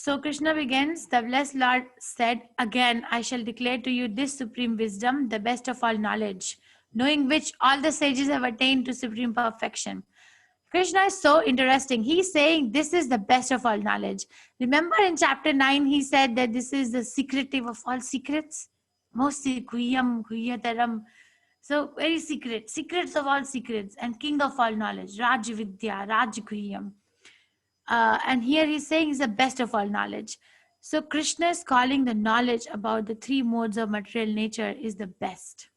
So Krishna begins, the blessed Lord said, again, I shall declare to you this supreme wisdom, the best of all knowledge, knowing which all the sages have attained to supreme perfection. Krishna is so interesting. He's saying this is the best of all knowledge. Remember in chapter 9, he said that this is the secretive of all secrets. Most guhyam, guhyataram. So very secret, secrets of all secrets, and king of all knowledge, Raj Vidya, Raj Guhyam. And here he's saying is the best of all knowledge. So Krishna is calling the knowledge about the three modes of material nature is the best.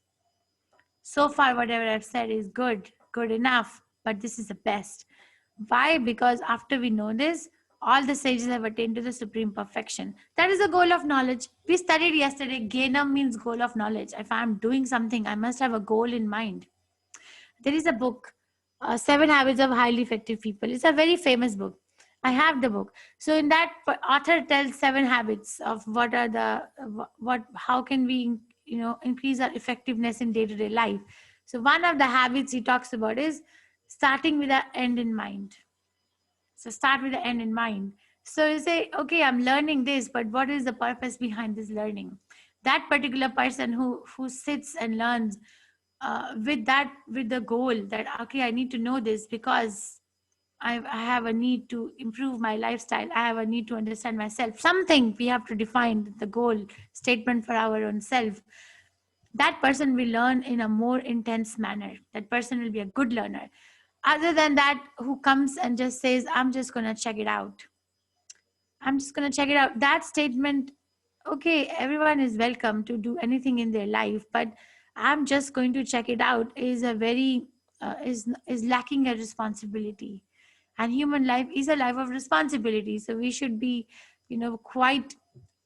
So far, whatever I've said is good, good enough, but this is the best. Why? Because after we know this, all the sages have attained to the supreme perfection. That is the goal of knowledge. We studied yesterday, Gyanam means goal of knowledge. If I'm doing something, I must have a goal in mind. There is a book, Seven Habits of Highly Effective People. It's a very famous book. I have the book. So in that, author tells 7 habits of what are the how can we increase our effectiveness in day-to-day life. So one of the habits he talks about is starting with the end in mind. So start with the end in mind. So you say, okay, I'm learning this, but what is the purpose behind this learning? That particular person who sits and learns with the goal that, okay, I need to know this because I have a need to improve my lifestyle. I have a need to understand myself. Something we have to define the goal statement for our own self. That person will learn in a more intense manner. That person will be a good learner. Other than that, who comes and just says, I'm just going to check it out. I'm just going to check it out. That statement, okay, everyone is welcome to do anything in their life, but I'm just going to check it out is a very, is lacking a responsibility. And human life is a life of responsibility. So we should be, quite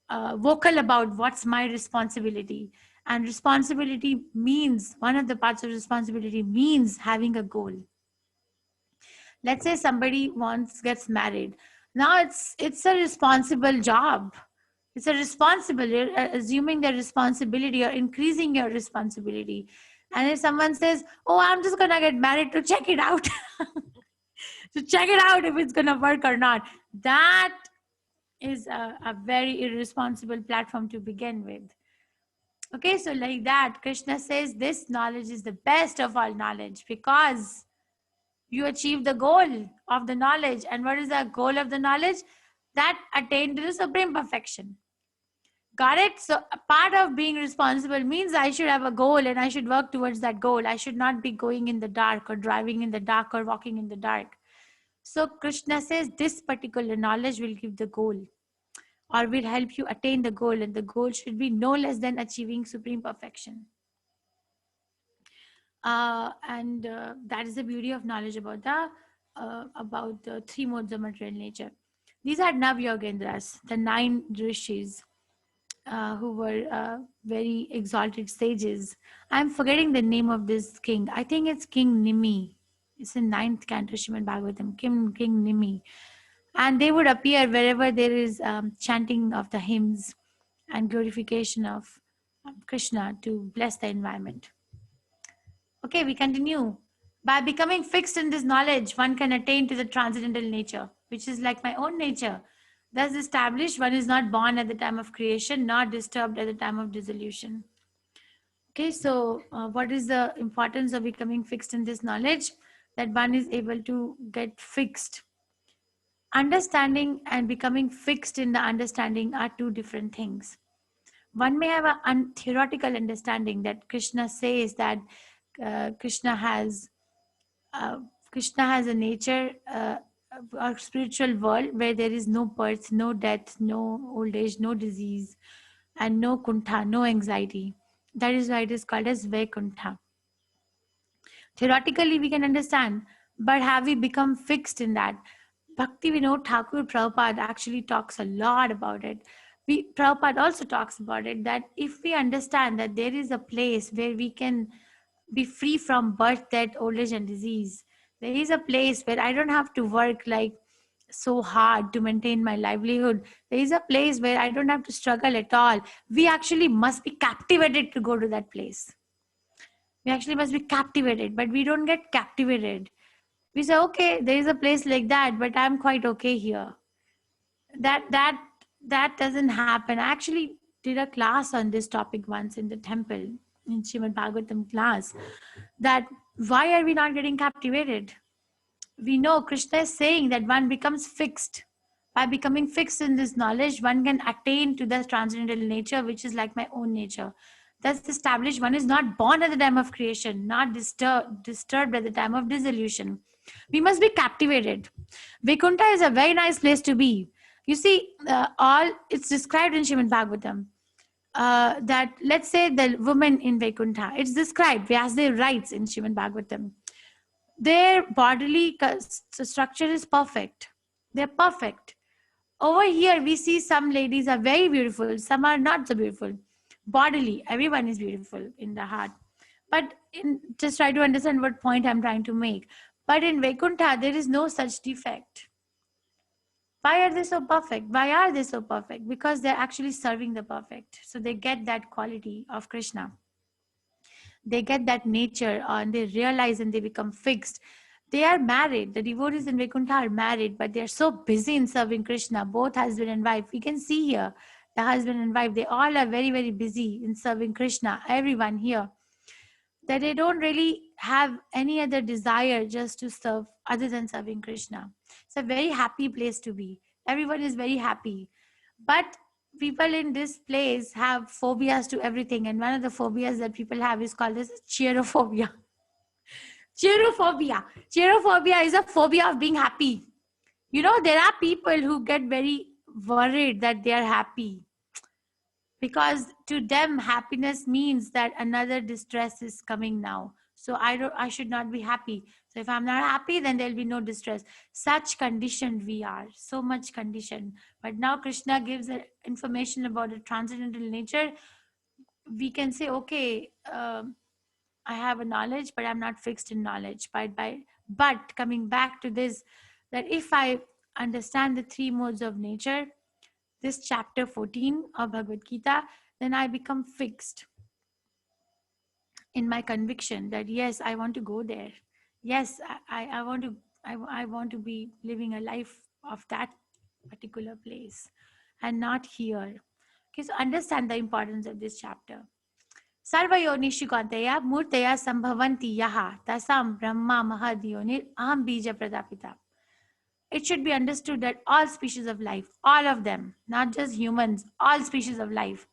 vocal about what's my responsibility. And responsibility means, one of the parts of responsibility means having a goal. Let's say somebody gets married. Now it's a responsible job. It's a responsible, you're assuming the responsibility or increasing your responsibility. And if someone says, oh, I'm just going to get married to check it out, to check it out if it's going to work or not, that is a very irresponsible platform to begin with. Okay, so like that, Krishna says this knowledge is the best of all knowledge because you achieve the goal of the knowledge. And what is the goal of the knowledge? That attain to the supreme perfection. Got it? So a part of being responsible means I should have a goal and I should work towards that goal. I should not be going in the dark or driving in the dark or walking in the dark. So Krishna says this particular knowledge will give the goal or will help you attain the goal. And the goal should be no less than achieving supreme perfection. And that is the beauty of knowledge about the 3 modes of material nature. These are Nav Yogendras, the 9 rishis who were very exalted sages. I'm forgetting the name of this king. I think it's King Nimi. It's in 9th canto Srimad Bhagavatam, King Nimi. And they would appear wherever there is chanting of the hymns and glorification of Krishna to bless the environment. Okay, we continue. By becoming fixed in this knowledge, one can attain to the transcendental nature, which is like my own nature. Thus established, one is not born at the time of creation, nor disturbed at the time of dissolution. Okay, so what is the importance of becoming fixed in this knowledge? That one is able to get fixed. Understanding and becoming fixed in the understanding are 2 different things. One may have a theoretical understanding that Krishna says that Krishna has a nature, a spiritual world where there is no birth, no death, no old age, no disease, and no kuntha, no anxiety. That is why it is called as Vaikuntha. Theoretically, we can understand, but have we become fixed in that? Bhakti Vinod Thakur Prabhupada actually talks a lot about it. Prabhupada also talks about it, that if we understand that there is a place where we can be free from birth, death, old age, and disease, there is a place where I don't have to work like so hard to maintain my livelihood. There is a place where I don't have to struggle at all. We actually must be captivated to go to that place. We actually must be captivated, but we don't get captivated. We say, okay, there is a place like that, but I'm quite okay here. That that doesn't happen. I actually did a class on this topic once in the temple, in Srimad Bhagavatam class, that why are we not getting captivated? We know Krishna is saying that one becomes fixed. By becoming fixed in this knowledge, one can attain to the transcendental nature, which is like my own nature. That's established. One is not born at the time of creation, not disturbed at the time of dissolution. We must be captivated. Vaikuntha is a very nice place to be. You see, all it's described in Srimad Bhagavatam. That let's say the woman in Vaikuntha, it's described. Vyasdev writes in Srimad Bhagavatam, their bodily structure is perfect. They're perfect. Over here, we see some ladies are very beautiful, some are not so beautiful. Bodily, everyone is beautiful in the heart. But just try to understand what point I'm trying to make. But in Vaikuntha, there is no such defect. Why are they so perfect? Why are they so perfect? Because they're actually serving the perfect. So they get that quality of Krishna. They get that nature and they realize and they become fixed. They are married. The devotees in Vaikuntha are married, but they are so busy in serving Krishna, both husband and wife. We can see here the husband and wife, they all are very, very busy in serving Krishna. Everyone here, that they don't really have any other desire just to serve other than serving Krishna. It's a very happy place to be. Everyone is very happy. But people in this place have phobias to everything. And one of the phobias that people have is called as cheerophobia. Cheerophobia. Cheerophobia is a phobia of being happy. You know, there are people who get very worried that they are happy, because to them happiness means that another distress is coming now. So I should not be happy. So if I'm not happy, then there'll be no distress. Such conditioned we are, so much conditioned. But now Krishna gives information about the transcendental nature. We can say, okay, I have a knowledge, but I'm not fixed in knowledge. But coming back to this, that if I understand the three modes of nature, this chapter 14 of Bhagavad Gita, then I become fixed in my conviction that yes, I want to go there. Yes, I want to I want to be living a life of that particular place and not here. Okay, so understand the importance of this chapter. Sarvayonishu Kantaya Murtaya Sambhavanti Yaha Tasam Brahma Mahadionir Aham Bija Pradapita. It should be understood that all species of life, all of them, not just humans, all species of life,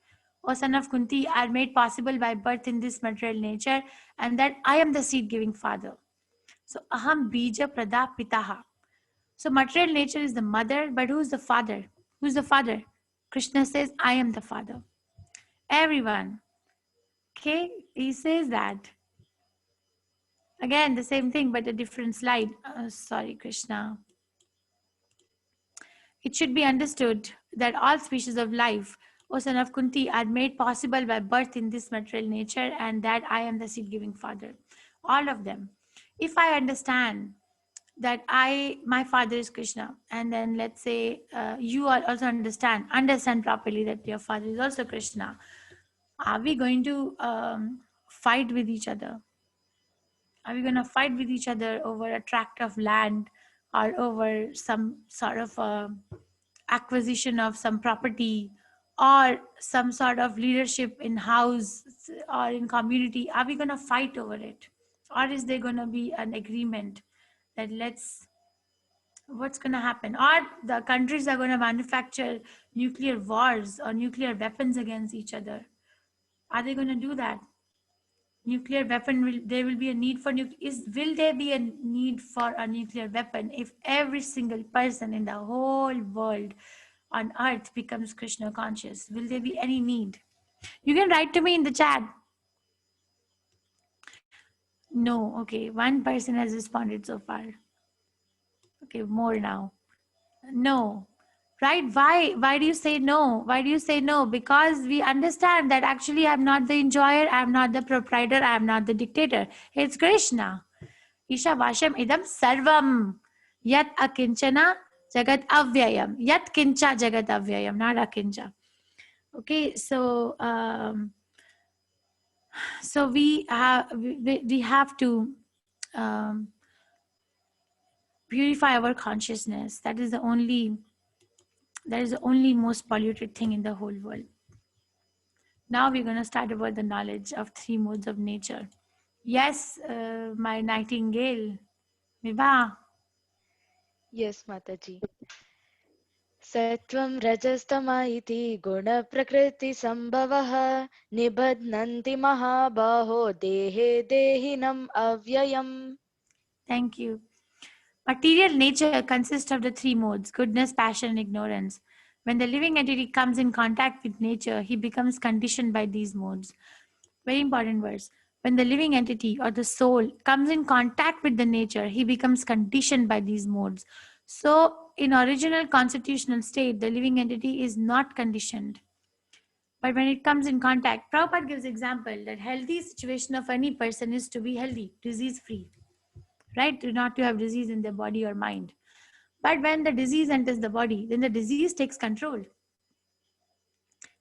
O son of Kunti, are made possible by birth in this material nature, and that I am the seed-giving father. So, aham bija prada pitaha. So, material nature is the mother, but who's the father? Who's the father? Krishna says, I am the father. Everyone. Okay, he says that. Again, the same thing, but a different slide. Sorry, Krishna. It should be understood that all species of life, O son of Kunti, are made possible by birth in this material nature, and that I am the seed-giving father. All of them. If I understand that my father is Krishna, and then let's say you also understand properly that your father is also Krishna, are we going to fight with each other? Are we going to fight with each other over a tract of land or over some sort of acquisition of some property or some sort of leadership in house or in community? Are we going to fight over it, or is there going to be an agreement that what's going to happen? Or the countries are going to manufacture nuclear wars or nuclear weapons against each other? Are they going to do that? Nuclear weapon, there will be a need for will there be a need for a nuclear weapon if every single person in the whole world on earth becomes Krishna conscious? Will there be any need? You can write to me in the chat. No. Okay, one person has responded so far. Okay, more now. No. Right? Why do you say no? Why do you say no? Because we understand that actually I'm not the enjoyer, I'm not the proprietor, I'm not the dictator. It's Krishna. Isha Vasham idam sarvam yat akinchana jagat avyayam. Yat kincha jagat avyayam, not akincha. Okay, so we have to purify our consciousness. That is the only That is the only most polluted thing in the whole world. Now we're going to start about the knowledge of three modes of nature. Yes, my nightingale. Vibha. Yes, Mataji. सत्वं रजस्तम इति गुणप्रकृतिसम्भवः निबध्नन्ति महाबाहो देहे देहिनम् अव्ययम्. Thank you. Material nature consists of the three modes: goodness, passion, and ignorance. When the living entity comes in contact with nature, he becomes conditioned by these modes. Very important verse. When the living entity or the soul comes in contact with the nature, he becomes conditioned by these modes. So, in original constitutional state, the living entity is not conditioned. But when it comes in contact, Prabhupada gives example that healthy situation of any person is to be healthy, disease free, right? To not to have disease in their body or mind. But when the disease enters the body, then the disease takes control.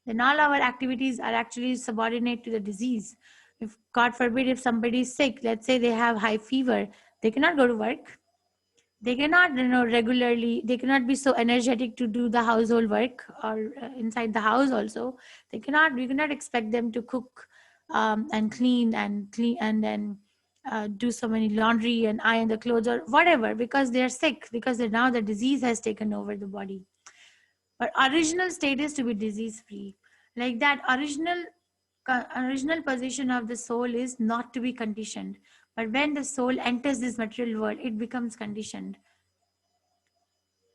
Then all our activities are actually subordinate to the disease. If God forbid, if somebody is sick, let's say they have high fever, they cannot go to work. They cannot, regularly. They cannot be so energetic to do the household work or inside the house. Also, they cannot. We cannot expect them to cook and clean and then do so many laundry and iron the clothes or whatever because they are sick because now the disease has taken over the body. But original state is to be disease free. Like that original position of the soul is not to be conditioned. But when the soul enters this material world, it becomes conditioned.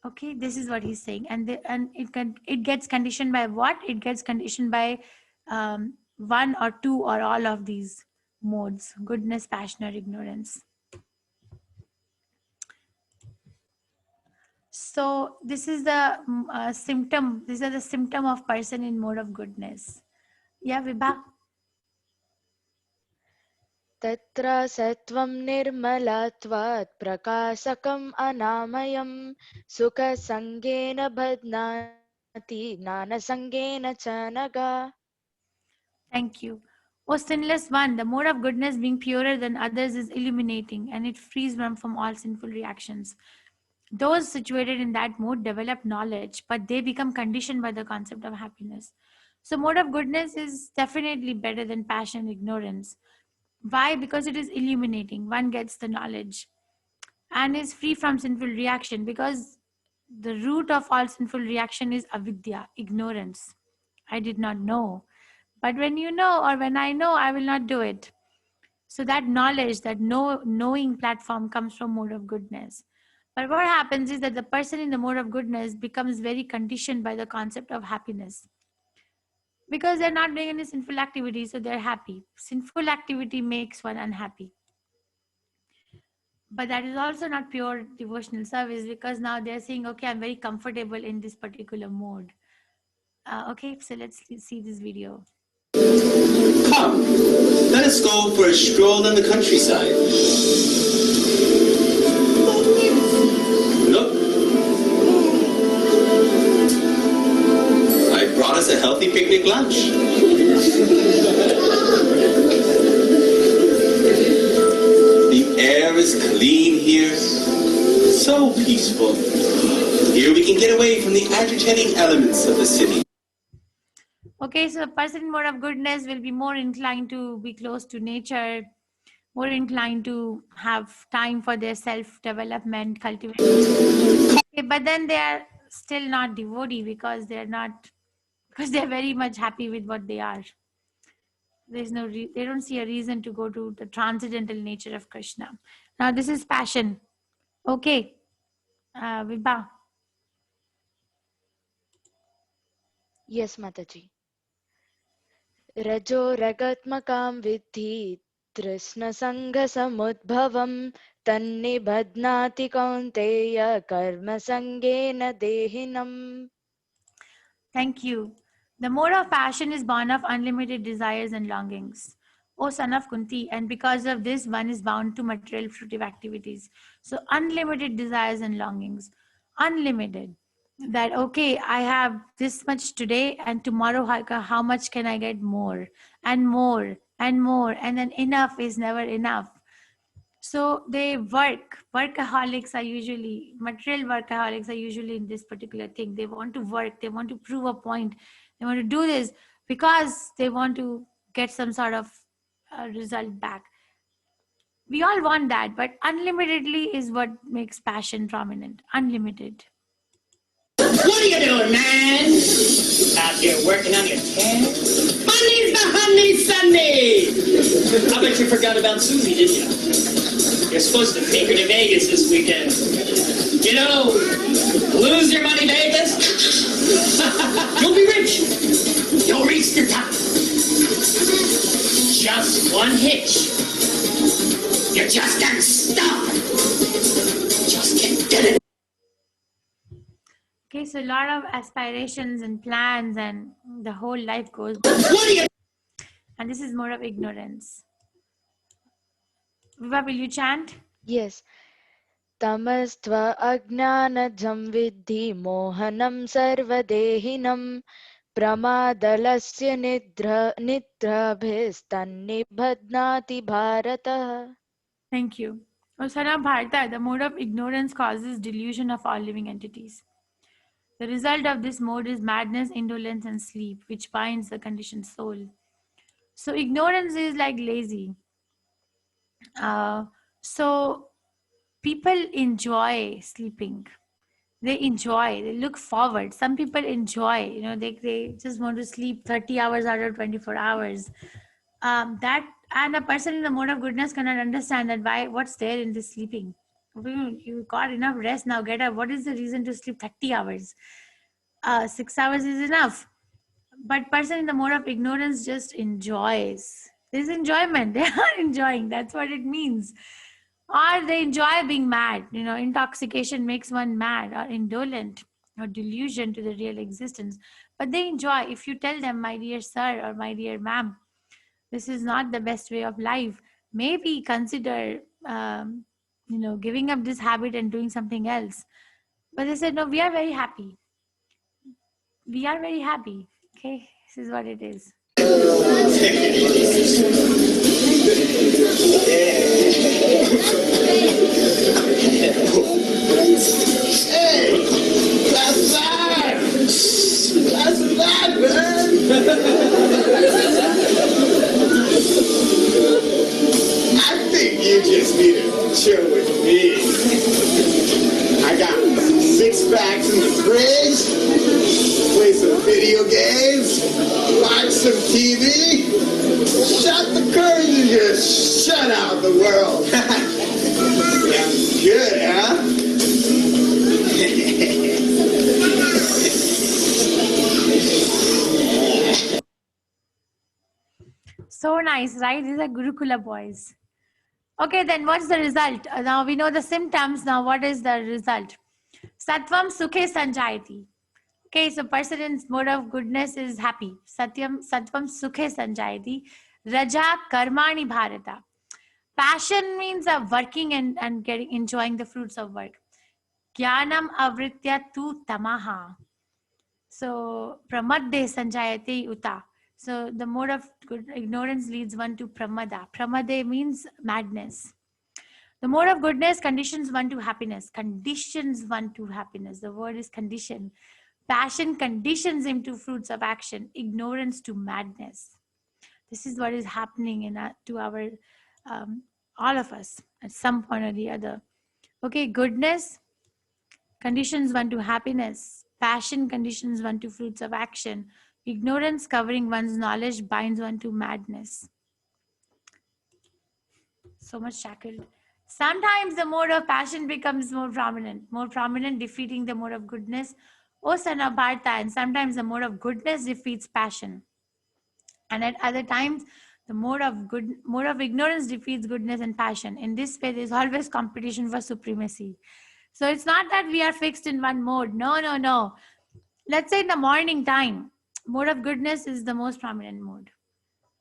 Okay, this is what he's saying, and it gets conditioned by what? It gets conditioned by one or two or all of these modes: goodness, passion, or ignorance. So this is the symptom. These are the symptom of person in mode of goodness. Yeah, Vibha. तत्र सत्वं निर्मलत्वात् प्रकाशकम् अनामयम् सुखसङ्गेन बध्नाति ज्ञानसङ्गेन च नघ. Thank you. O sinless one, the mode of goodness being purer than others is illuminating and it frees one from all sinful reactions. Those situated in that mode develop knowledge, but they become conditioned by the concept of happiness. So, mode of goodness is definitely better than passion and ignorance. Why? Because it is illuminating. One gets the knowledge and is free from sinful reaction because the root of all sinful reaction is avidya, ignorance. I did not know. But when you know, or when I know, I will not do it. So that knowledge, that knowing platform comes from mode of goodness. But what happens is that the person in the mode of goodness becomes very conditioned by the concept of happiness. Because they're not doing any sinful activity, so they're happy. Sinful activity makes one unhappy. But that is also not pure devotional service because now they're saying, okay, I'm very comfortable in this particular mode. Okay, so let's see this video. Come, let us go for a stroll in the countryside. Look, I brought us a healthy picnic lunch. The air is clean here, so peaceful. Here we can get away from the agitating elements of the city. Okay, so a person in mode of goodness will be more inclined to be close to nature, more inclined to have time for their self-development, cultivation. Okay, but then they are still not devotee because they're very much happy with what they are. There's they don't see a reason to go to the transcendental nature of Krishna. Now this is passion. Okay, Vibha. Yes, Mataji. रजो रगत्मकां विद्धि तृष्णसङ्गसमुद्भवं तन्निबध्नाति कौन्तेय कर्मसङ्गेन देहिनम्. Thank you. The mode of passion is born of unlimited desires and longings. O son of Kunti, and because of this, one is bound to material fruitive activities. So, unlimited desires and longings. Unlimited. That, okay, I have this much today, and tomorrow, how much can I get more? And more, and more. And then enough is never enough. So they work. Workaholics are usually, material workaholics are usually in this particular thing. They want to work. They want to prove a point. They want to do this because they want to get some sort of result back. We all want that, but unlimitedly is what makes passion prominent. Unlimited. What are you doing, man? Out here working on your tan? Honey's the honey Sunday! I bet you forgot about Susie, didn't you? You're supposed to take her to Vegas this weekend. You know, lose your money, Vegas. You'll be rich. You'll reach the top. Just one hitch. You just got stuck. Just get it. Okay, so a lot of aspirations and plans, and the whole life goes. What are you? And this is more of ignorance. Viva, will you chant? Yes. Tamastva ajnanajam vidhi mohanam sarvadehinam pramadalasya nidrabhistannibhadnati bharata. Thank you. Osana Bharata, the mode of ignorance causes delusion of all living entities. The result of this mode is madness, indolence, and sleep, which binds the conditioned soul. So ignorance is like lazy. So people enjoy sleeping. They look forward. Some people enjoy, they just want to sleep 30 hours out of 24 hours. And a person in the mode of goodness cannot understand that what's there in this sleeping. You got enough rest, now get up. What is the reason to sleep 30 hours? 6 hours is enough. But person in the mode of ignorance just enjoys. There's enjoyment. They are enjoying. That's what it means. Or they enjoy being mad. Intoxication makes one mad or indolent or delusion to the real existence. But they enjoy. If you tell them, my dear sir or my dear ma'am, this is not the best way of life, maybe consider, giving up this habit and doing something else. But they said, no, we are very happy. We are very happy. Okay, this is what it is. Hey, that's that! That's that, man! I think you just need to chill with me. I got 6 packs in the fridge, play some video games, watch some TV, shut the curtains and just shut out the world. Yeah, good, huh? So nice, right? These are Gurukula boys. Okay, then what's the result? Now we know the symptoms. Now what is the result? Sattvam sukhe sanjayati. Okay, so person in mode of goodness is happy. Sattvam sukhe sanjayati. Raja karmani bharata. Passion means working and enjoying the fruits of work. Jnanam avritya tu tamaha. So pramadde sanjayate uta. So the mode of ignorance leads one to pramada. Pramade means madness. The mode of goodness conditions one to happiness. Conditions one to happiness. The word is condition. Passion conditions him to fruits of action. Ignorance to madness. This is what is happening to our all of us at some point or the other. Okay, goodness conditions one to happiness. Passion conditions one to fruits of action. Ignorance covering one's knowledge binds one to madness. So much shackled. Sometimes the mode of passion becomes more prominent, defeating the mode of goodness. O son of Bharata, and sometimes the mode of goodness defeats passion. And at other times, the mode of ignorance defeats goodness and passion. In this way, there's always competition for supremacy. So it's not that we are fixed in one mode. No. Let's say in the morning time, mode of goodness is the most prominent mode.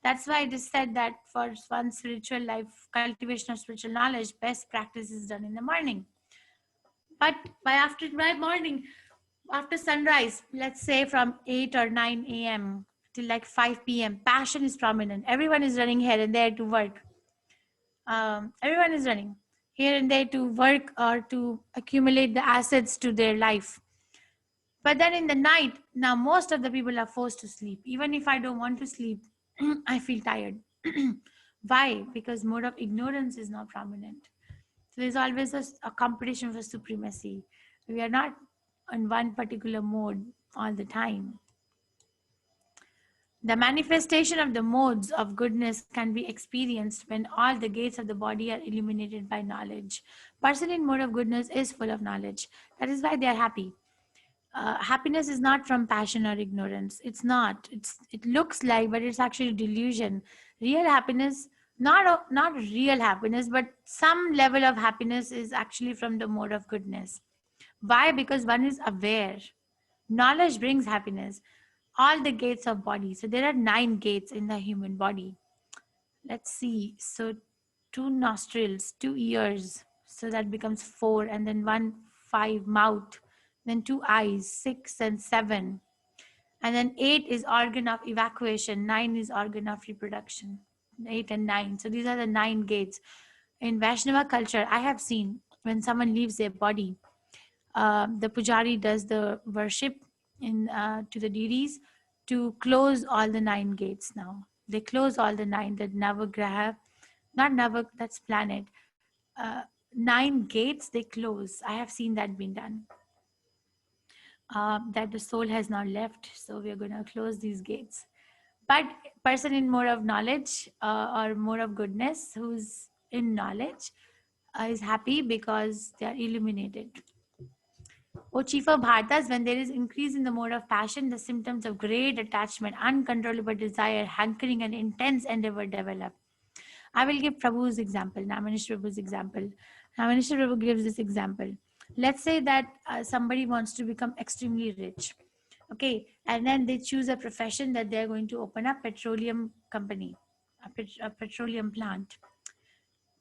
That's why it is said that for one's spiritual life, cultivation of spiritual knowledge, best practice is done in the morning. But by morning, after sunrise, let's say from 8 or 9 a.m. till like 5 p.m., passion is prominent. Everyone is running here and there to work. Everyone is running here and there to work or to accumulate the assets to their life. But then in the night, now most of the people are forced to sleep. Even if I don't want to sleep, I feel tired. Why? Because mode of ignorance is now prominent. So there's always a competition for supremacy. We are not on one particular mode all the time. The manifestation of the modes of goodness can be experienced when all the gates of the body are illuminated by knowledge. Person in mode of goodness is full of knowledge. That is why they are happy. Happiness is not from passion or ignorance. It's not. It looks like, but it's actually delusion. Real happiness, not real happiness, but some level of happiness is actually from the mode of goodness. Why? Because one is aware. Knowledge brings happiness. All the gates of body. So there are 9 gates in the human body. Let's see. So 2 nostrils, 2 ears. So that becomes 4, and then 1, 5 mouth, then 2 eyes, 6 and 7. And then 8 is organ of evacuation, 9 is organ of reproduction. 8 and 9. So these are the 9 gates. In Vaishnava culture, I have seen when someone leaves their body, the pujari does the worship in to the deities to close all the 9 gates. Now they close all the 9, the navagraha, not nava, that's planet, 9 gates they close. I have seen that being done, that the soul has not left, so we are going to close these gates. But person in more of knowledge or more of goodness, who's in knowledge, is happy because they are illuminated. O chief of Bhartas, when there is increase in the mode of passion, the symptoms of great attachment, uncontrollable desire, hankering, and intense endeavor develop. I will give Prabhu's example, Namanish Prabhu's example. Namanish Prabhu gives this example. Let's say that somebody wants to become extremely rich. Okay, and then they choose a profession that they're going to open a petroleum company, a petroleum plant.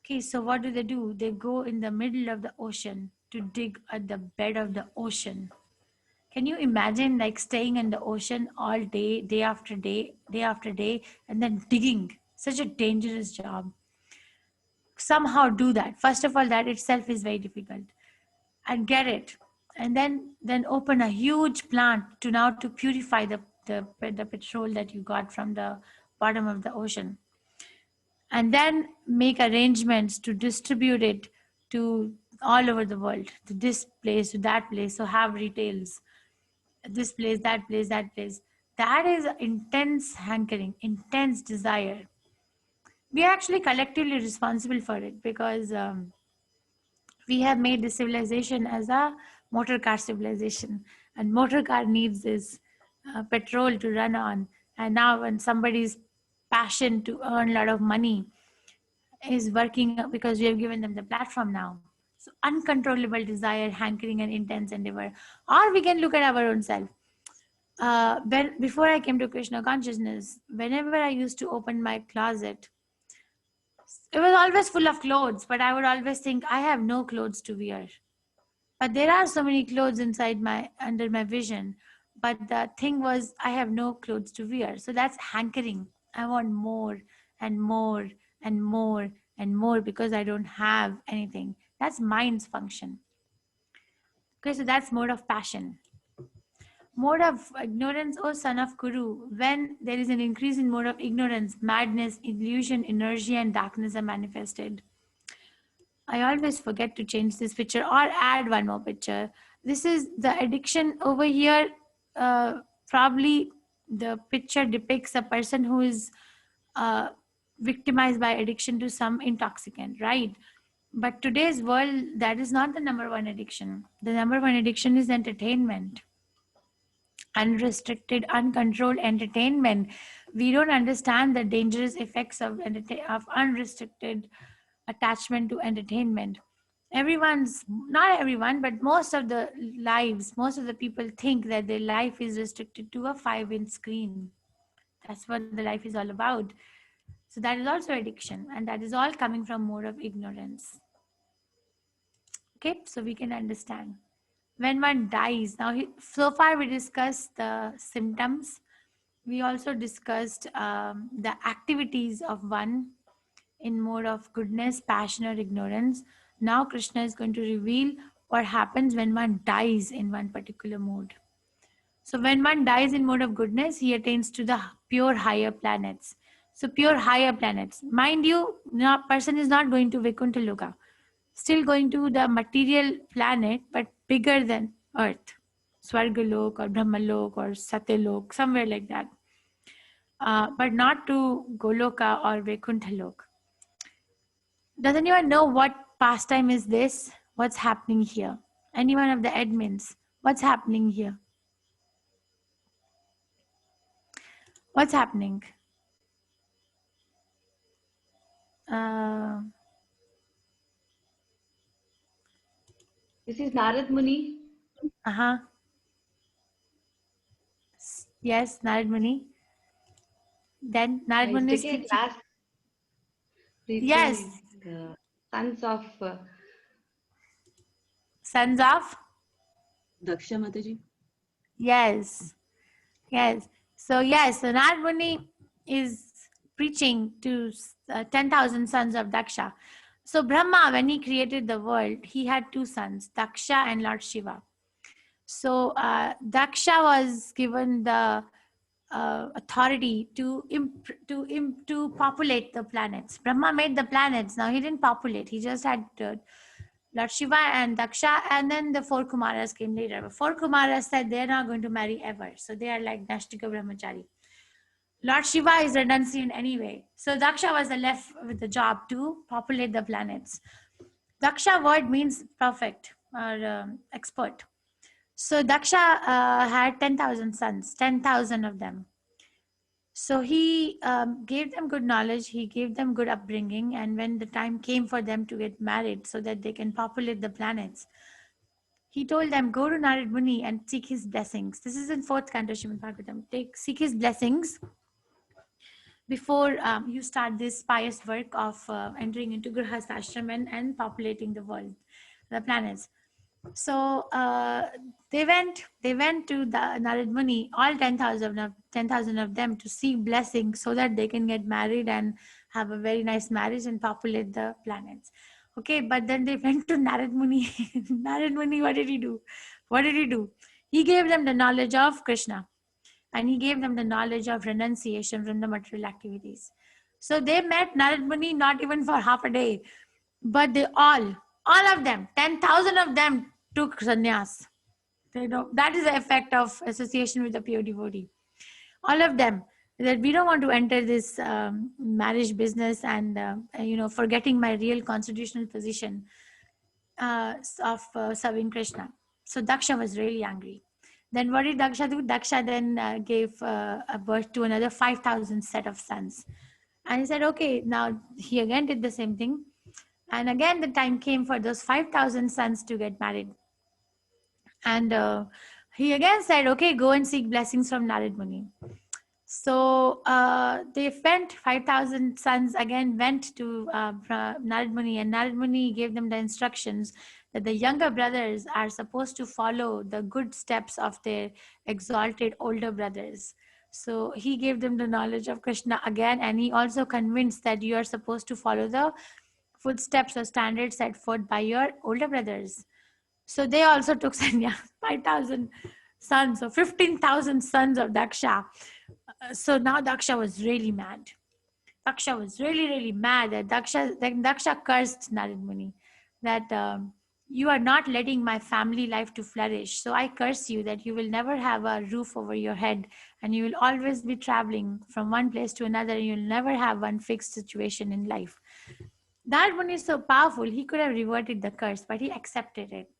Okay, so what do? They go in the middle of the ocean to dig at the bed of the ocean. Can you imagine like staying in the ocean all day, day after day, day after day, and then digging? Such a dangerous job. Somehow do that. First of all, that itself is very difficult. And get it. And then open a huge plant to purify the petrol that you got from the bottom of the ocean. And then make arrangements to distribute it to all over the world, to this place, to that place. So have retails, this place, that place, that place. That is intense hankering, intense desire. We are actually collectively responsible for it because we have made this civilization as a motor car civilization, and motor car needs this petrol to run on. And now when somebody's passion to earn a lot of money is working because we have given them the platform now. So uncontrollable desire, hankering, and intense endeavor. Or we can look at our own self. Before I came to Krishna consciousness, whenever I used to open my closet, it was always full of clothes, but I would always think I have no clothes to wear. But there are so many clothes under my vision. But the thing was, I have no clothes to wear. So that's hankering. I want more and more and more and more because I don't have anything. That's mind's function. Okay, so that's mode of passion. Mode of ignorance, O son of Kuru, when there is an increase in mode of ignorance, madness, illusion, inertia, and darkness are manifested. I always forget to change this picture or add one more picture. This is the addiction over here. Probably the picture depicts a person who is victimized by addiction to some intoxicant, right? But today's world, that is not the number one addiction. The number one addiction is entertainment. Unrestricted, uncontrolled entertainment. We don't understand the dangerous effects of unrestricted attachment to entertainment. Not everyone, but most of the people think that their life is restricted to a 5-inch screen. That's what the life is all about. So that is also addiction, and that is all coming from mode of ignorance. Okay, so we can understand. When one dies, now so far we discussed the symptoms. We also discussed the activities of one in mode of goodness, passion, or ignorance. Now Krishna is going to reveal what happens when one dies in one particular mode. So when one dies in mode of goodness, he attains to the pure higher planets. So pure higher planets. Mind you, person is not going to Vaikuntha Loka. Still going to the material planet, but bigger than Earth. Swargalok or Brahmalok or Satyalok, somewhere like that. But not to Goloka or Vaikuntha Lok. Does anyone know what pastime is this? What's happening here? Anyone of the admins? What's happening here? What's happening? This is Narad Muni. Uh-huh. Yes, Narad Muni. Then Narad Muni is Taking teaching. class. Yes. The sons of Sons of? Daksha Mataji. Yes. Yes. So Narad Muni is preaching to 10,000 sons of Daksha. So Brahma, when he created the world, he had two sons, Daksha and Lord Shiva. So Daksha was given the authority to populate the planets. Brahma made the planets. Now he didn't populate. He just had Lord Shiva and Daksha, and then the four Kumaras came later. But four Kumaras said they're not going to marry ever. So they are like Nashtika Brahmachari. Lord Shiva is renunciant anyway. So Daksha was left with the job to populate the planets. Daksha word means perfect or expert. So Daksha had 10,000 sons, 10,000 of them. So he gave them good knowledge, he gave them good upbringing, and when the time came for them to get married so that they can populate the planets, he told them, go to Narad Muni and seek his blessings. This is in 4th canto Srimad Bhagavatam. Seek his blessings before you start this pious work of entering into Grihasthashram and populating the world, the planets. So they went to the Narad Muni, all 10,000 of them, to seek blessings so that they can get married and have a very nice marriage and populate the planets. Okay, but then they went to Narad Muni. Narad Muni, what did he do? He gave them the knowledge of Krishna, and he gave them the knowledge of renunciation from the material activities. So they met Narad Muni not even for half a day, but they all of them, 10,000 of them took sannyas. That is the effect of association with a pure devotee. All of them, that we don't want to enter this marriage business and forgetting my real constitutional position of serving Krishna. So Daksha was really angry. Then what did Daksha do? Daksha then gave a birth to another 5,000 set of sons. And he said, okay, now he again did the same thing. And again, the time came for those 5,000 sons to get married. And he again said, okay, go and seek blessings from Narad Muni. So they went, 5,000 sons again went to Narad Muni, and Narad Muni gave them the instructions that the younger brothers are supposed to follow the good steps of their exalted older brothers. So he gave them the knowledge of Krishna again, and he also convinced that you are supposed to follow the footsteps or standards set forth by your older brothers. So they also took sannyas, 5,000 sons, so 15,000 sons of Daksha. So now Daksha was really mad. Daksha was really mad that Daksha cursed Narad Muni that you are not letting my family life to flourish. So I curse you that you will never have a roof over your head, and you will always be traveling from one place to another, and you'll never have one fixed situation in life. Narad Muni is so powerful, he could have reverted the curse, but he accepted it.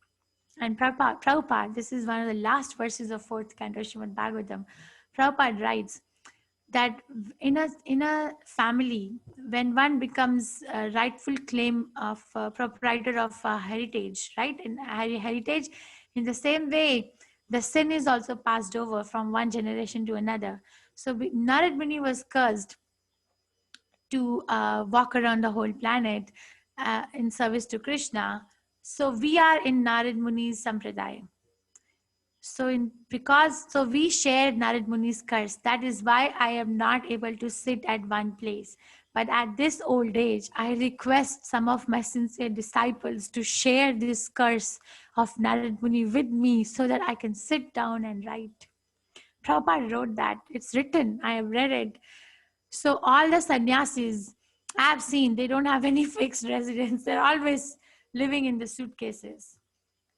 And Prabhupada, this is one of the last verses of 4th canto Srimad Bhagavatam. Prabhupada writes that in a family, when one becomes a rightful claim of proprietor of heritage, right? In heritage, in the same way, the sin is also passed over from one generation to another. So Narad Muni was cursed to walk around the whole planet in service to Krishna. So we are in Narad Muni's sampradaya. So we share Narad Muni's curse. That is why I am not able to sit at one place, But at this old age, I request some of my sincere disciples to share this curse of Narad Muni with me so that I can sit down and write. Prabhupada wrote that. It's written. I have read it. So all the sannyasis I've seen, they don't have any fixed residence. They're always living in the suitcases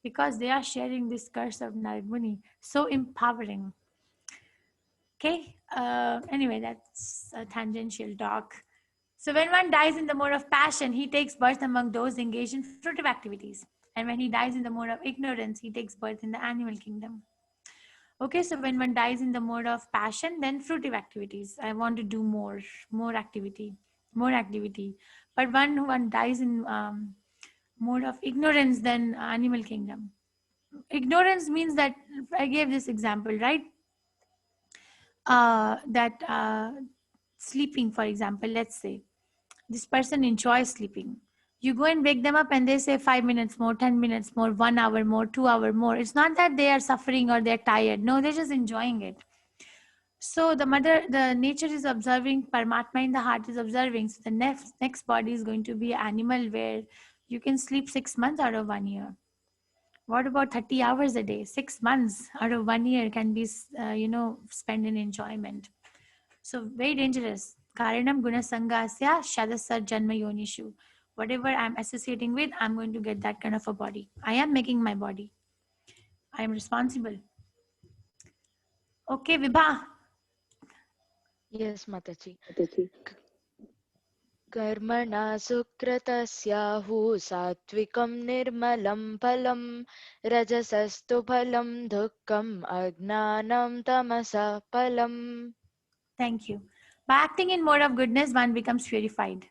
because they are sharing this curse of Narad Muni. So empowering. Okay. Anyway, that's a tangential talk. So when one dies in the mode of passion, he takes birth among those engaged in fruitive activities. And when he dies in the mode of ignorance, he takes birth in the animal kingdom. Okay, so when one dies in the mode of passion, then fruitive activities. I want to do more activity. But when one dies in mode of ignorance, then animal kingdom. Ignorance means that, I gave this example, right? That sleeping, for example, let's say this person enjoys sleeping. You go and wake them up and they say 5 minutes more, 10 minutes more, 1 hour more, 2 hour more. It's not that they are suffering or they're tired. No, they're just enjoying it. So the nature is observing, Paramatma in the heart is observing. So the next body is going to be animal where you can sleep 6 months out of 1 year. What about 30 hours a day? 6 months out of 1 year can be, spent in enjoyment. So very dangerous. Karanam guna sangasya shadasar janma yonishu. Whatever I'm associating with, I'm going to get that kind of a body. I am making my body. I am responsible. Okay, Vibha. Yes, Mataji. कर्मणा सुकृतस्याहु सात्विकं निर्मलं फलं रजसस्तु फलं दुःखम् अज्ञानं तमसः फलम्. Thank you. By acting in mode of goodness, one becomes purified.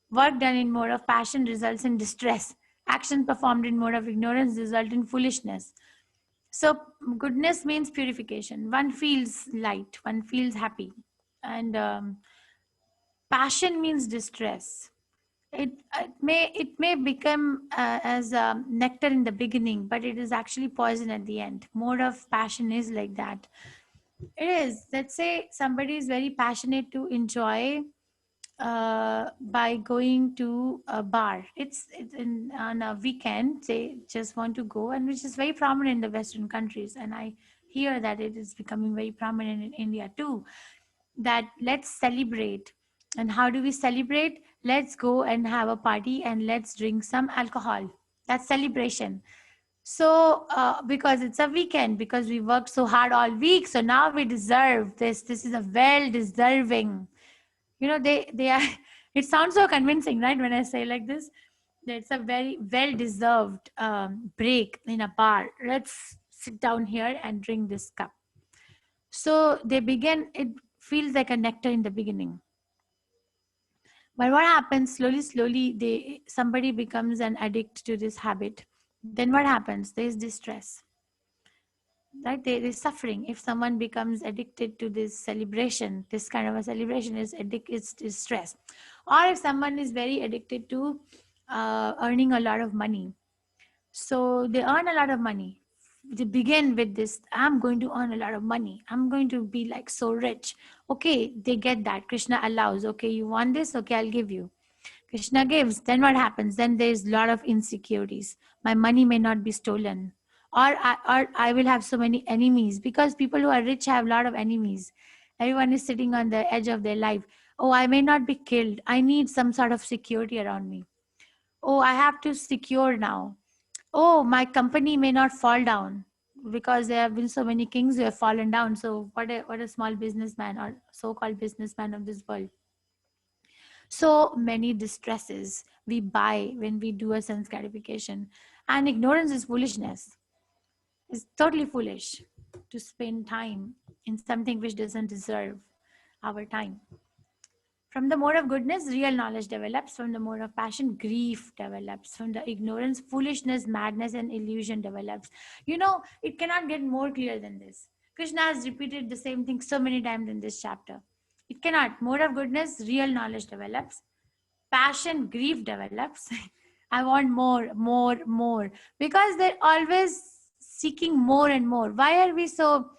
Work done in mode of passion results in distress. Action performed in mode of ignorance result in foolishness. So goodness means purification. One feels light. One feels happy. And passion means distress. It may become as nectar in the beginning, but it is actually poison at the end. Mode of passion is like that. It is. Let's say somebody is very passionate to enjoy by going to a bar. It's on a weekend. They just want to go, and which is very prominent in the Western countries. And I hear that it is becoming very prominent in India too. That let's celebrate. And how do we celebrate? Let's go and have a party and let's drink some alcohol. That's celebration. So because it's a weekend, because we worked so hard all week, so now we deserve this. This is a well deserving. They are. It sounds so convincing, right? When I say like this, that it's a very well deserved break in a bar. Let's sit down here and drink this cup. So they begin. It feels like a nectar in the beginning. But what happens slowly, somebody becomes an addict to this habit. Then what happens? There is distress, right? There is suffering. If someone becomes addicted to this celebration, this kind of a celebration is stress. Or if someone is very addicted to earning a lot of money. So they earn a lot of money. They begin with this, I'm going to earn a lot of money. I'm going to be like so rich. Okay, they get that. Krishna allows. Okay, you want this? Okay, I'll give you. Krishna gives. Then what happens? Then there's a lot of insecurities. My money may not be stolen. Or I will have so many enemies, because people who are rich have a lot of enemies. Everyone is sitting on the edge of their life. Oh, I may not be killed. I need some sort of security around me. Oh, I have to secure now. Oh, my company may not fall down, because there have been so many kings who have fallen down. So what a small businessman or so-called businessman of this world. So many distresses we buy when we do a sense gratification. And ignorance is foolishness. It's totally foolish to spend time in something which doesn't deserve our time. From the mode of goodness, real knowledge develops. From the mode of passion, grief develops. From the ignorance, foolishness, madness, and illusion develops. It cannot get more clear than this. Krishna has repeated the same thing so many times in this chapter. It cannot. Mode of goodness, real knowledge develops. Passion, grief develops. I want more. Because they're always seeking more and more. Why are we so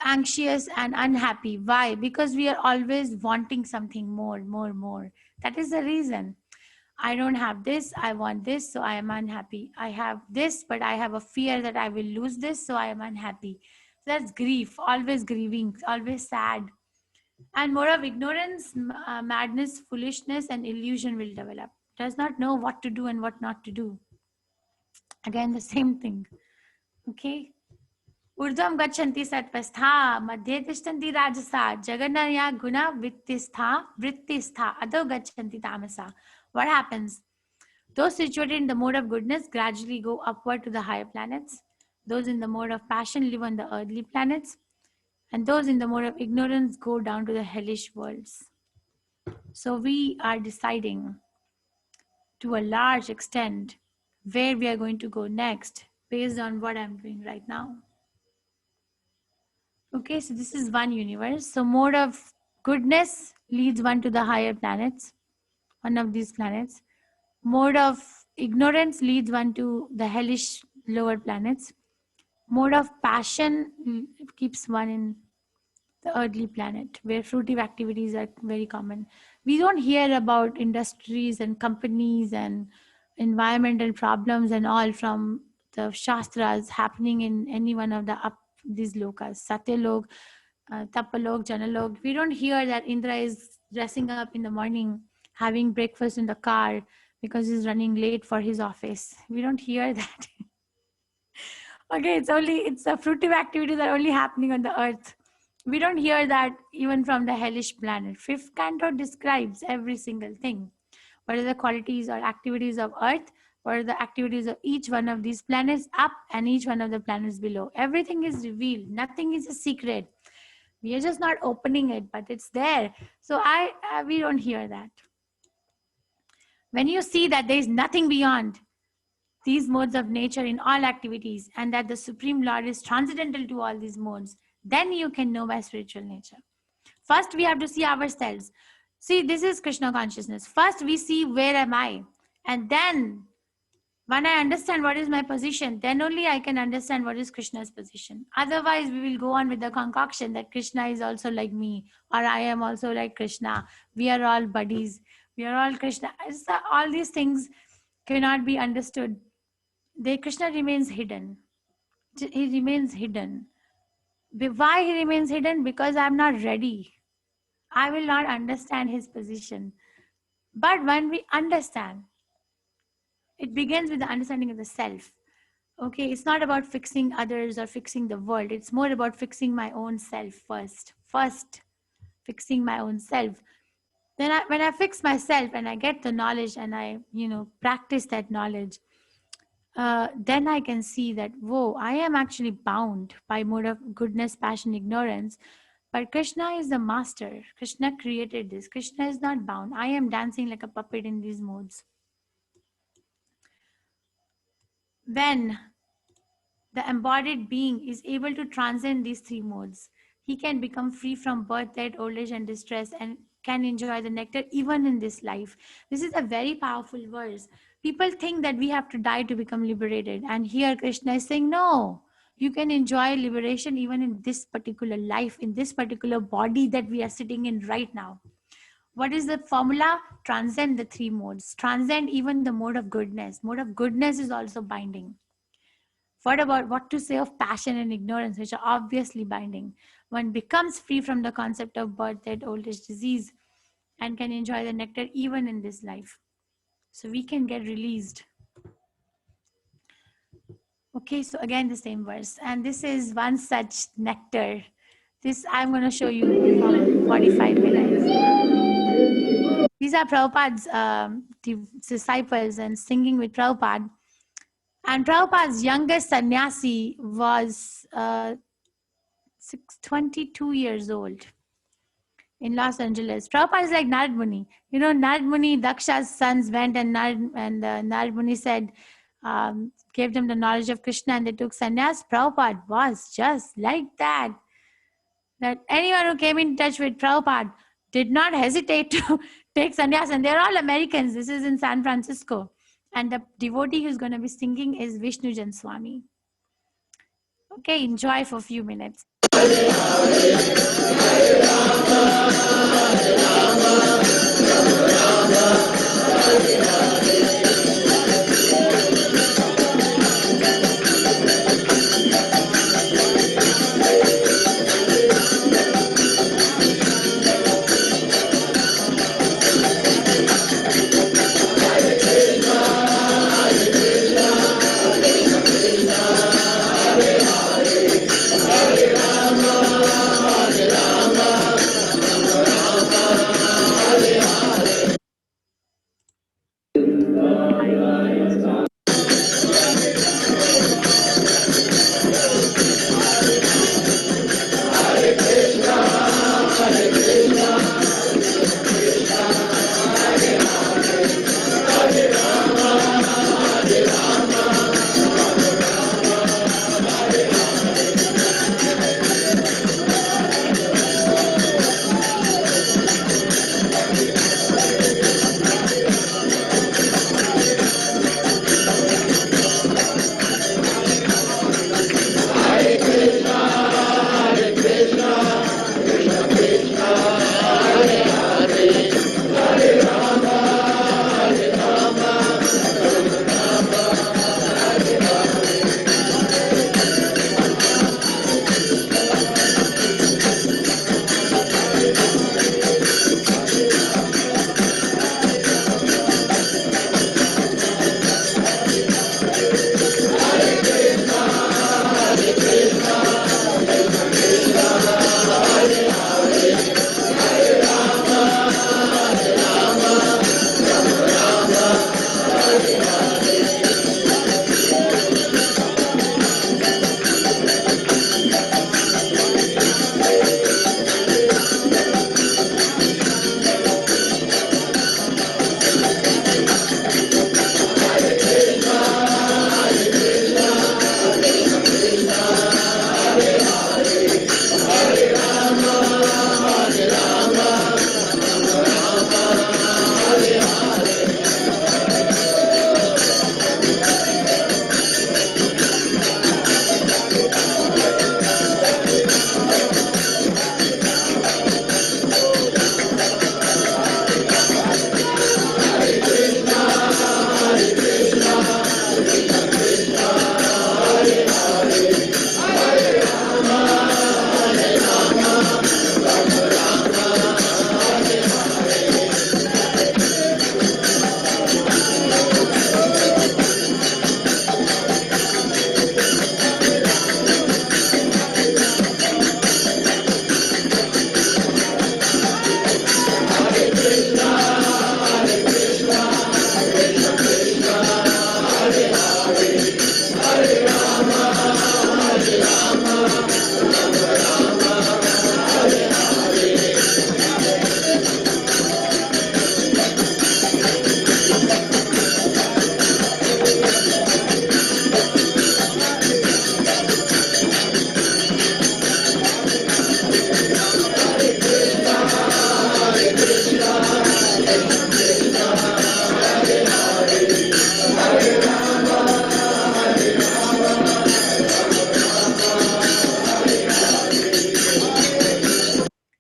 anxious and unhappy. Why? Because we are always wanting something more, more, more. That is the reason. I don't have this, I want this, so I am unhappy. I have this, but I have a fear that I will lose this, so I am unhappy. So that's grief, always grieving, always sad. And more of ignorance, madness, foolishness, and illusion will develop. Does not know what to do and what not to do. Again, the same thing. Okay. Urdhvam gachanti satvastha, madhye tishthanti rajasa, jaganaya guna vrittistha, adho gachanti tamasa. What happens? Those situated in the mode of goodness gradually go upward to the higher planets. Those in the mode of passion live on the earthly planets. And those in the mode of ignorance go down to the hellish worlds. So we are deciding to a large extent where we are going to go next based on what I'm doing right now. Okay, so this is one universe. So mode of goodness leads one to the higher planets, one of these planets. Mode of ignorance leads one to the hellish lower planets. Mode of passion keeps one in the earthly planet, where fruitive activities are very common. We don't hear about industries and companies and environmental problems and all from the Shastras happening in any one of these lokas, Satyalok, Tapalok, Janalok. We don't hear that Indra is dressing up in the morning, having breakfast in the car because he's running late for his office. We don't hear that. Okay, it's the fruitive activities are only happening on the earth. We don't hear that even from the hellish planet. Fifth canto describes every single thing. What are the qualities or activities of earth? What are the activities of each one of these planets up and each one of the planets below? Everything is revealed. Nothing is a secret. We are just not opening it, but it's there. So we don't hear that. When you see that there is nothing beyond these modes of nature in all activities and that the Supreme Lord is transcendental to all these modes, then you can know by spiritual nature. First, we have to see ourselves. See, this is Krishna consciousness. First, we see where am I? And then, when I understand what is my position, then only I can understand what is Krishna's position. Otherwise, we will go on with the concoction that Krishna is also like me, or I am also like Krishna. We are all buddies. We are all Krishna. All these things cannot be understood. Krishna remains hidden. He remains hidden. Why he remains hidden? Because I'm not ready. I will not understand his position. But when we understand, it begins with the understanding of the self. Okay, it's not about fixing others or fixing the world. It's more about fixing my own self first. First, fixing my own self. Then when I fix myself and I get the knowledge and I, practice that knowledge, then I can see that, whoa, I am actually bound by mode of goodness, passion, ignorance. But Krishna is the master. Krishna created this. Krishna is not bound. I am dancing like a puppet in these modes. When the embodied being is able to transcend these three modes, he can become free from birth, death, old age, and distress, and can enjoy the nectar even in this life. This is a very powerful verse. People think that we have to die to become liberated. And here Krishna is saying, no, you can enjoy liberation even in this particular life, in this particular body that we are sitting in right now. What is the formula? Transcend the three modes. Transcend even the mode of goodness. Mode of goodness is also binding. What about what to say of passion and ignorance, which are obviously binding? One becomes free from the concept of birth, death, old age, disease, and can enjoy the nectar even in this life. So we can get released. Okay, so again, the same verse. And this is one such nectar. This I'm going to show you from 45 minutes. These are Prabhupada's disciples and singing with Prabhupada. And Prabhupada's youngest sannyasi was 22 years old in Los Angeles. Prabhupada is like Narad Muni. Narad Muni, Daksha's sons went and Narad Muni said, gave them the knowledge of Krishna and they took sannyas. Prabhupada was just like that. That anyone who came in touch with Prabhupada did not hesitate to take sannyas. And they're all Americans. This is in San Francisco. And the devotee who's going to be singing is Vishnujan Swami. Okay, enjoy for a few minutes.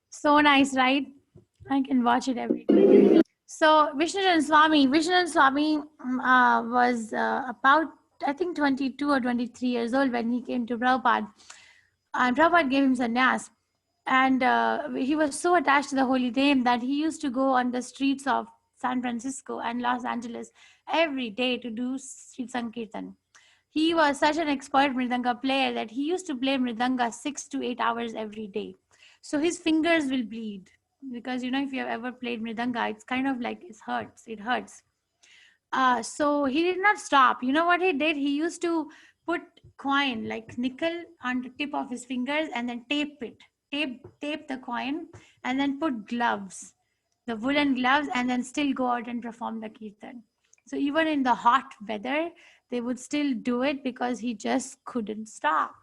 So nice, right? I can watch it every day. So Vishnu Swami was about, I think, 22 or 23 years old when he came to Prabhupada. And Prabhupada gave him sannyas. And he was so attached to the holy name that he used to go on the streets of San Francisco and Los Angeles every day to do street sankirtan. He was such an expert mridanga player that he used to play mridanga 6 to 8 hours every day. So his fingers will bleed because, you know, if you have ever played mridanga, it's kind of like it hurts. So he did not stop. You know what he did? He used to put coin like nickel on the tip of his fingers and then tape the coin, and then put gloves, the woolen gloves, and then still go out and perform the kirtan. So even in the hot weather, they would still do it because he just couldn't stop.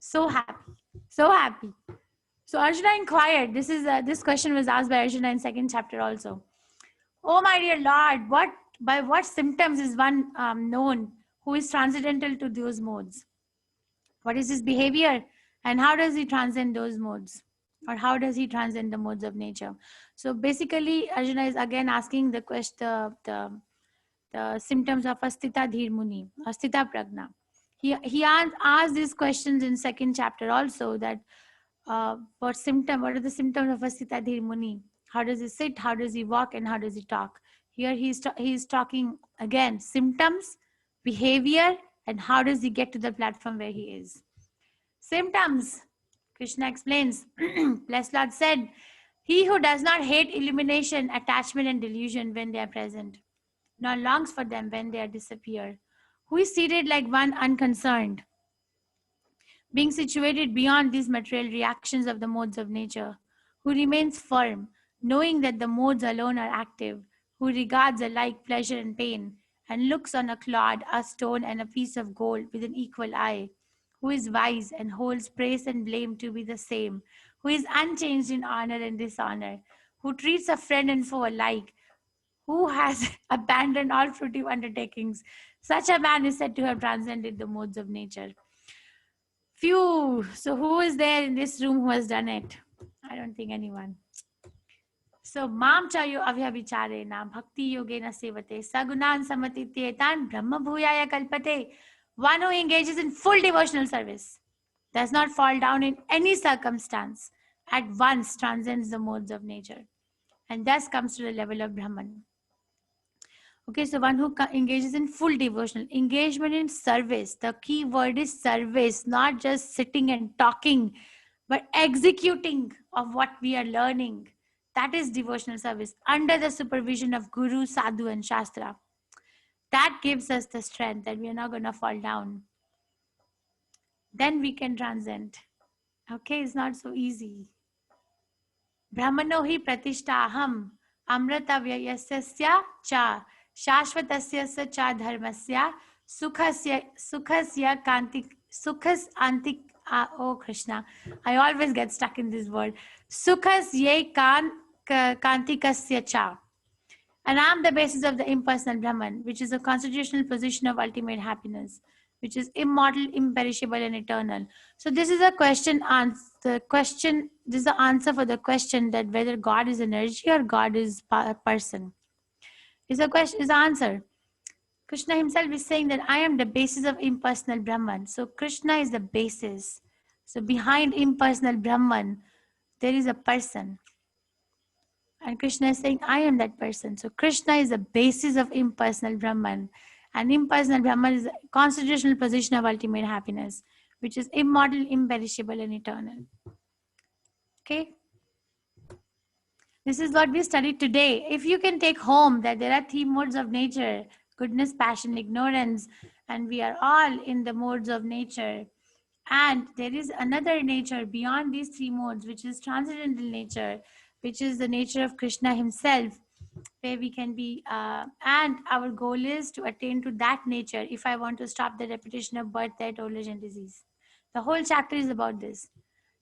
So happy, so happy. So Arjuna inquired. This question was asked by Arjuna in 2nd chapter also. Oh my dear Lord, by what symptoms is one known who is transcendental to those modes? What is his behavior? And how does he transcend those modes? Or how does he transcend the modes of nature? So basically, Arjuna is again asking the question, the symptoms of Astita Dhir Muni, Astita Pragna. He asked these questions in second chapter also, that what are the symptoms of Astita Dhir Muni? How does he sit? How does he walk? And how does he talk? Here he's talking again symptoms, behavior, and how does he get to the platform where he is. Symptoms. Krishna explains, Blessed Lord said, he who does not hate illumination, attachment, and delusion when they are present, nor longs for them when they are disappear, who is seated like one unconcerned, being situated beyond these material reactions of the modes of nature, who remains firm, knowing that the modes alone are active, who regards alike pleasure and pain, and looks on a clod, a stone, and a piece of gold with an equal eye, who is wise and holds praise and blame to be the same, who is unchanged in honor and dishonor, who treats a friend and foe alike, who has abandoned all fruitive undertakings. Such a man is said to have transcended the modes of nature. Phew. So who is there in this room who has done it? I don't think anyone. So mam chayo avyabhicharena bhakti yogena sevate sagunan samatityetan brahma bhuyaya kalpate. One who engages in full devotional service, does not fall down in any circumstance, at once transcends the modes of nature, and thus comes to the level of Brahman. Okay, so one who engages in full devotional, engagement in service. The key word is service, not just sitting and talking, but executing of what we are learning. That is devotional service under the supervision of Guru, Sadhu, and Shastra. That gives us the strength that we are not going to fall down. Then we can transcend. Okay, it's not so easy. Brahmano hi pratishtaham amrata vyayasya cha shashvatasya cha dharmasya sukhasya antik. Oh Krishna, I always get stuck in this word. Sukhasya kantikasya cha. And I am the basis of the impersonal Brahman, which is a constitutional position of ultimate happiness, which is immortal, imperishable, and eternal. So this is a question. This is the answer for the question that whether God is energy or God is a person. Is a question. Is the answer. Krishna himself is saying that I am the basis of impersonal Brahman. So Krishna is the basis. So behind impersonal Brahman, there is a person. And Krishna is saying, I am that person. So Krishna is the basis of impersonal Brahman. And impersonal Brahman is a constitutional position of ultimate happiness, which is immortal, imperishable, and eternal. Okay? This is what we studied today. If you can take home that there are three modes of nature, goodness, passion, ignorance, and we are all in the modes of nature. And there is another nature beyond these three modes, which is transcendental nature, which is the nature of Krishna himself, where we can be, and our goal is to attain to that nature if I want to stop the repetition of birth, death, old age, and disease. The whole chapter is about this.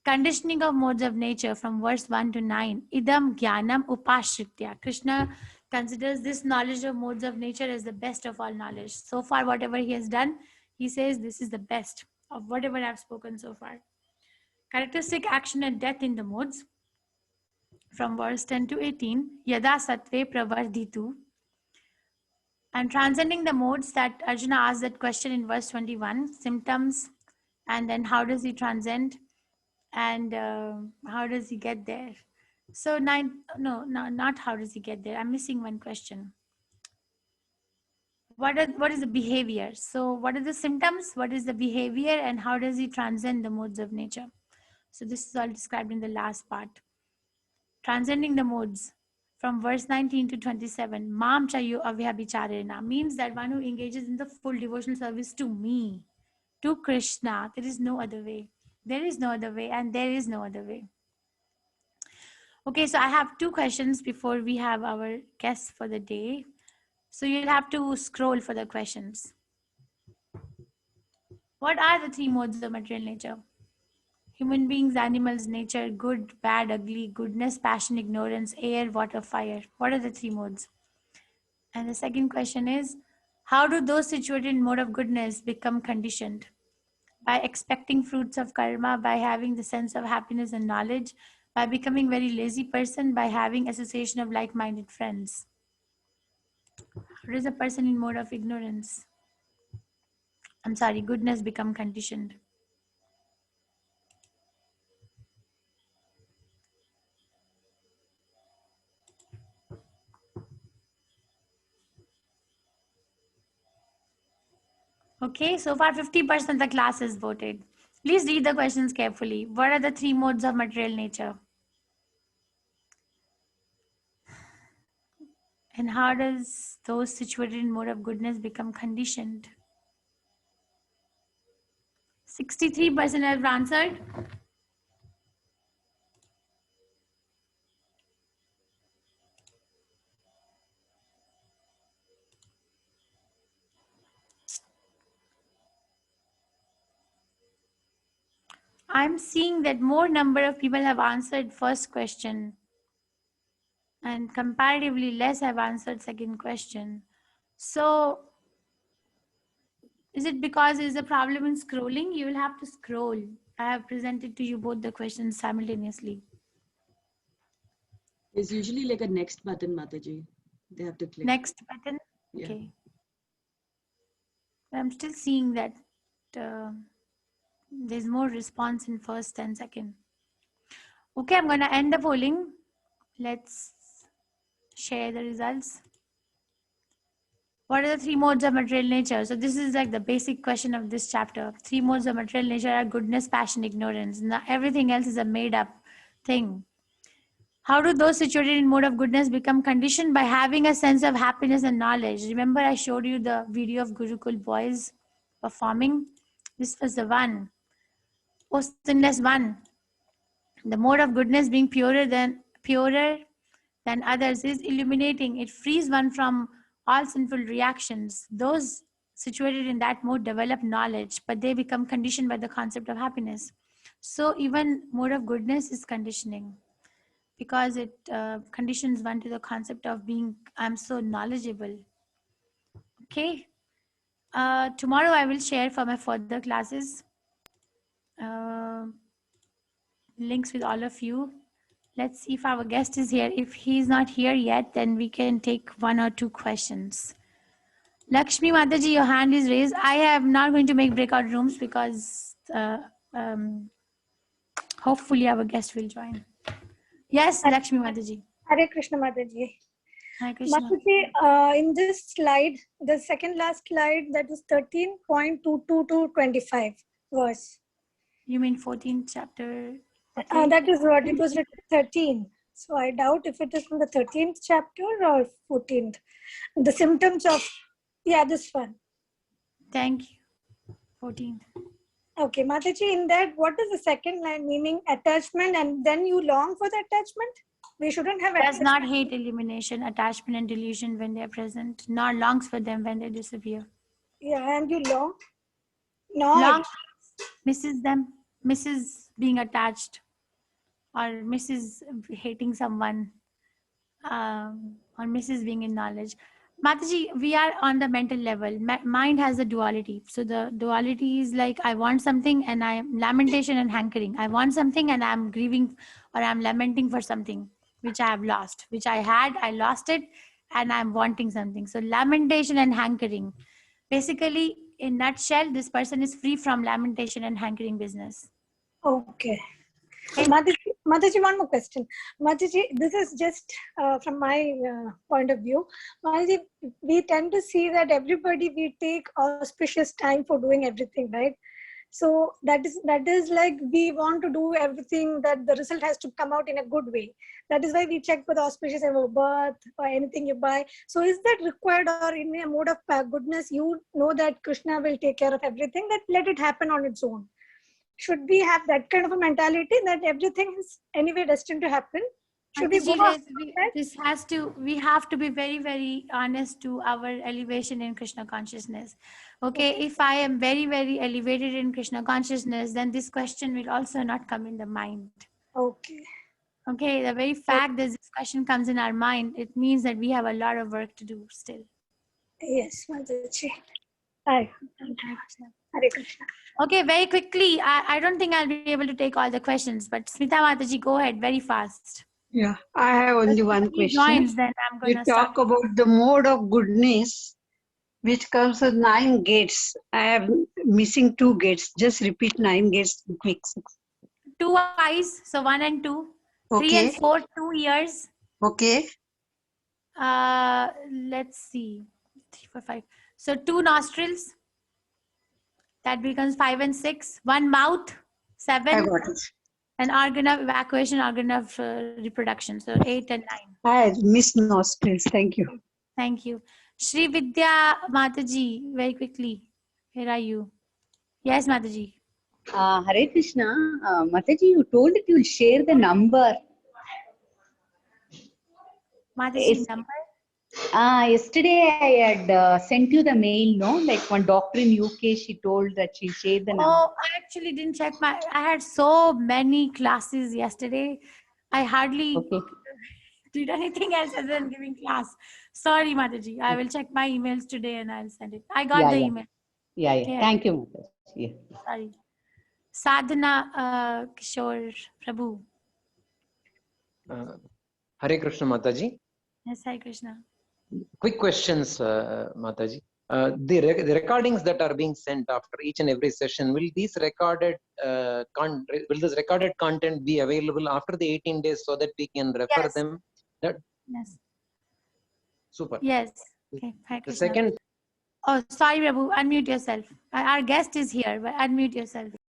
Conditioning of modes of nature from verse 1 to 9. Idam jnanam upashritya. Krishna considers this knowledge of modes of nature as the best of all knowledge. So far, whatever he has done, he says this is the best of whatever I've spoken so far. Characteristic, action, and death in the modes. From verse 10 to 18, Yada Sattve Pravarditu. And transcending the modes, that Arjuna asked that question in verse 21, symptoms, and then how does he transcend, and how does he get there? So not how does he get there. I'm missing one question. What is the behavior? So what are the symptoms? What is the behavior? And how does he transcend the modes of nature? So this is all described in the last part. Transcending the modes from verse 19 to 27. Mam chayu avyabhicharena means that one who engages in the full devotional service to me, to Krishna. There is no other way. There is no other way, and there is no other way. Okay, so I have two questions before we have our guests for the day. So you'll have to scroll for the questions. What are the three modes of material nature? Human beings, animals, nature, good, bad, ugly, goodness, passion, ignorance, air, water, fire. What are the three modes? And the second question is, how do those situated in mode of goodness become conditioned? by expecting fruits of karma, by having the sense of happiness and knowledge, by becoming very lazy person, by having association of like-minded friends. How does a person in mode of ignorance, goodness become conditioned? Okay, so far 50% of the class has voted. Please read the questions carefully. What are the three modes of material nature? And how does those situated in mode of goodness become conditioned? 63% have answered. I'm seeing that more number of people have answered first question and comparatively less have answered second question. So is it because there is a problem in scrolling? You will have to scroll. I have presented to you both the questions simultaneously. There's usually like a next button, Mataji. They have to click. Next button. Yeah. Okay. I'm still seeing that there's more response in first and second. Okay, I'm going to end the polling. Let's share the results. What are the three modes of material nature? So this is like the basic question of this chapter. Three modes of material nature are goodness, passion, ignorance. Now everything else is a made up thing. How do those situated in mode of goodness become conditioned? By having a sense of happiness and knowledge. Remember I showed you the video of Gurukul boys performing? This was the one. Oh, sinless one. The mode of goodness being purer than others is illuminating. It frees one from all sinful reactions. Those situated in that mode develop knowledge, but they become conditioned by the concept of happiness. So even mode of goodness is conditioning, because it conditions one to the concept of being, I'm so knowledgeable. Okay. Tomorrow I will share for my further classes links with all of you. Let's see if our guest is here. If he's not here yet, then we can take one or two questions. Lakshmi Mataji, your hand is raised. I am not going to make breakout rooms because hopefully our guest will join. Yes, Lakshmi Mataji. Hare Krishna Mataji. Hi, Krishna. Mataji, in this slide, the second last slide, that is 13.22 to 25 verse. You mean 14th chapter? Okay. That is what it was written 13. So I doubt if it is from the 13th chapter or 14th. The symptoms of, yeah, this one. Thank you. 14th. Okay, Mataji, in that, what is the second line meaning? Attachment, and then you long for the attachment? We shouldn't have Does attachment. not hate elimination, attachment and delusion when they are present, nor longs for them when they disappear. Yeah, and you long? Not. Long misses them, misses being attached, or misses hating someone, or misses being in knowledge. Mataji, we are on the mental level. Mind has a duality. So the duality is like, I want something and I am lamentation and hankering. I want something and I'm grieving or I'm lamenting for something which I have lost, which I had, I lost it, and I'm wanting something. So lamentation and hankering. Basically, in nutshell, this person is free from lamentation and hankering business. Okay. Mataji, one more question. Mataji, this is just from my point of view. Mataji, we tend to see that everybody, we take auspicious time for doing everything, right? So that is like we want to do everything, that the result has to come out in a good way. That is why we check for the auspicious of birth or anything you buy. So is that required, or in a mode of goodness, you know that Krishna will take care of everything, that let it happen on its own? Should we have that kind of a mentality that everything is anyway destined to happen? Should we go off that? We have to be very, very honest to our elevation in Krishna consciousness. Okay, if I am very, very elevated in Krishna consciousness, then this question will also not come in the mind. Okay. Okay, the very fact that this question comes in our mind, it means that we have a lot of work to do still. Yes, Mataji. Hi. Hare Krishna. Hare Krishna. Okay, very quickly. I don't think I'll be able to take all the questions, but Smita Mataji, go ahead very fast. Yeah, I have only one If he question. joins, then I'm going You to start. talk about the mode of goodness, which comes with 9 gates. I am missing 2 gates. Just repeat 9 gates quick. 2 eyes, so 1 and 2. 3 and Okay, 4, 2 ears. okay, Let's see. 3, 4, 5. So 2 nostrils. That becomes 5 and 6. 1 mouth, I 7. got it. An organ of evacuation, organ of reproduction. So 8 and 9. I missed nostrils. Thank you. Thank you. Shri Vidya Mataji, very quickly. Where are you? Yes, Mataji. Hare Krishna. Mataji, you told that you will share the number. Mataji, Yes. number? Yesterday I had sent you the mail, no? Like one doctor in UK, she told that she'll share the number. Oh, I actually didn't check I had so many classes yesterday. I hardly Okay. did anything else other than giving class. Sorry, Mataji. I will check my emails today and I'll send it. I got Yeah, the yeah. email. Yeah. Yeah. Thank you, Mataji. Yeah. Sorry. Sadhana Kishore Prabhu. Hare Krishna Mataji. Yes, Hare Krishna. Quick questions, Mataji. The recordings that are being sent after each and every session, will these recorded will this recorded content be available after the 18 days so that we can refer Yes. them? That Yes. super. Yes. Okay. Hare The Krishna. second Oh, sorry, Prabhu. Unmute yourself. Our guest is here, but unmute yourself.